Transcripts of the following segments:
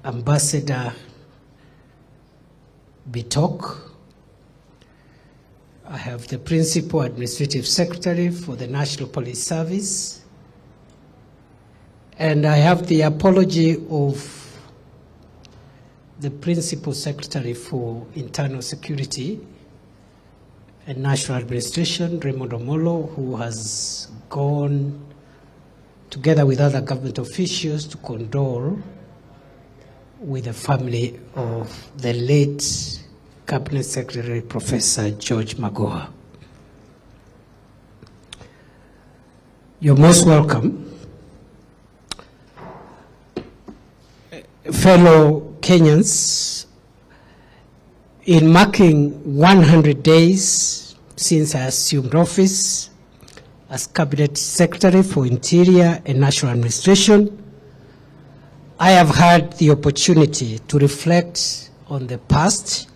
Ambassador Bitok. I have the Principal Administrative Secretary for the National Police Service. And I have the apology of the Principal Secretary for Internal Security and National Administration, Raymond Omolo, who has gone together with other government officials to condole with the family of the late Cabinet Secretary, Professor George Magoha. You're most welcome. Fellow Kenyans, in marking 100 days since I assumed office as Cabinet Secretary for Interior and National Administration, I have had the opportunity to reflect on the past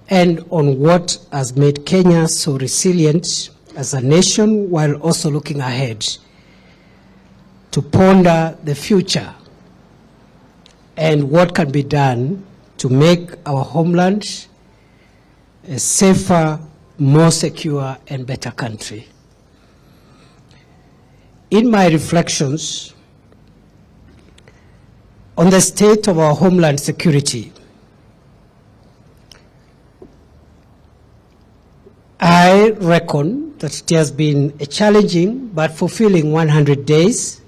and on what has made Kenya so resilient as a nation, while also looking ahead to ponder the future and what can be done to make our homeland a safer, more secure, and better country. In my reflections on the state of our homeland security, I reckon that it has been a challenging but fulfilling 100 days,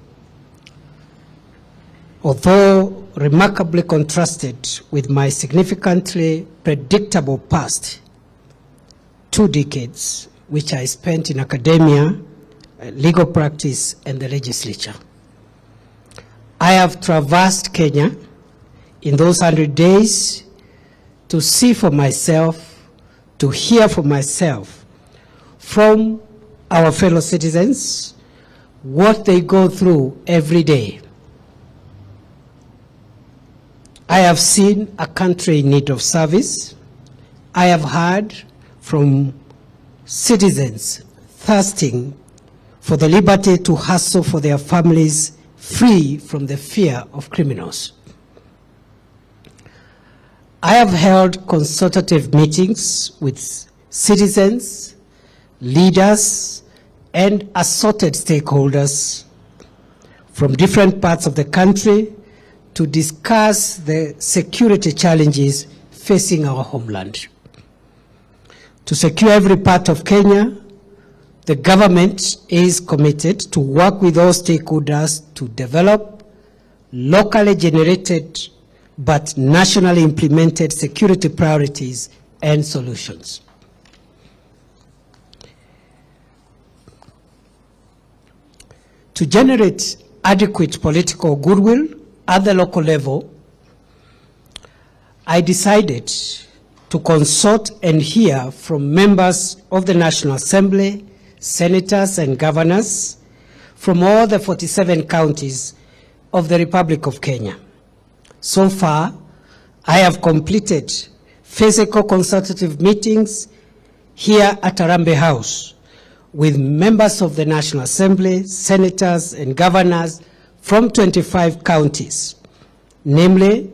although remarkably contrasted with my significantly predictable past 2 decades, which I spent in academia, legal practice, and the legislature. I have traversed Kenya in those 100 days to see for myself, to hear for myself from our fellow citizens what they go through every day. I have seen a country in need of service. I have heard from citizens thirsting for the liberty to hustle for their families, free from the fear of criminals. I have held consultative meetings with citizens, leaders, and assorted stakeholders from different parts of the country to discuss the security challenges facing our homeland. To secure every part of Kenya, the government is committed to work with all stakeholders to develop locally generated but nationally implemented security priorities and solutions. To generate adequate political goodwill at the local level, I decided to consult and hear from members of the National Assembly, senators and governors from all the 47 counties of the Republic of Kenya. So far, I have completed physical consultative meetings here at Harambee House with members of the National Assembly, senators and governors from 25 counties, namely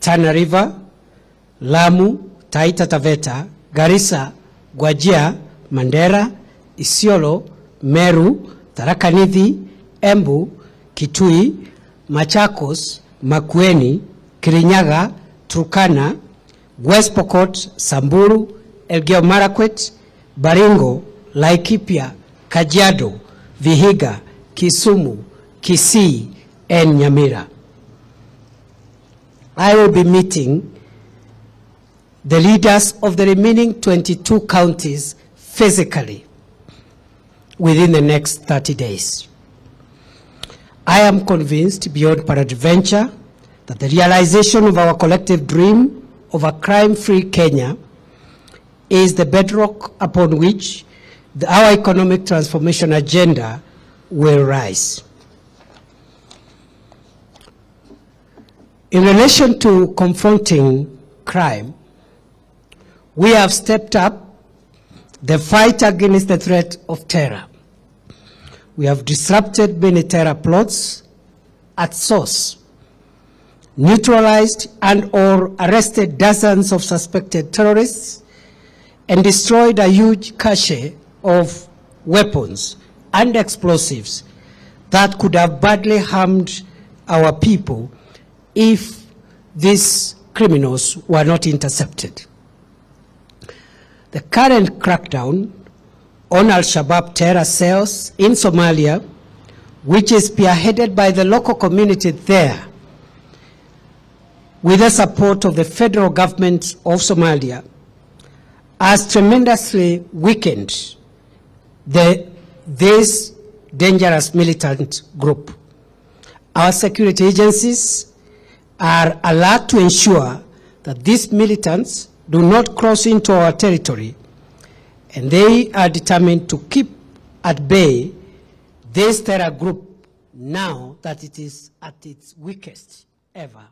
Tana River, Lamu, Taita Taveta, Garissa, Wajir, Mandera, Isiolo, Meru, Tharaka Nithi, Embu, Kitui, Machakos, Makueni, Kirinyaga, Turkana, West Pokot, Samburu, Elgeyo Marakwet, Baringo, Laikipia, Kajiado, Vihiga, Kisumu, Kisii, and Nyamira. I will be meeting the leaders of the remaining 22 counties physically within the next 30 days. I am convinced beyond peradventure that the realization of our collective dream of a crime-free Kenya is the bedrock upon which our economic transformation agenda will rise. In relation to confronting crime, we have stepped up the fight against the threat of terror. We have disrupted many terror plots at source neutralized and or arrested dozens of suspected terrorists, and destroyed a huge cache of weapons and explosives that could have badly harmed our people if these criminals were not intercepted. The current crackdown on Al-Shabaab terror cells in Somalia, which is spearheaded by the local community there, with the support of the federal government of Somalia, has tremendously weakened this dangerous militant group. Our security agencies are alert to ensure that these militants do not cross into our territory, and they are determined to keep at bay this terror group now that it is at its weakest ever.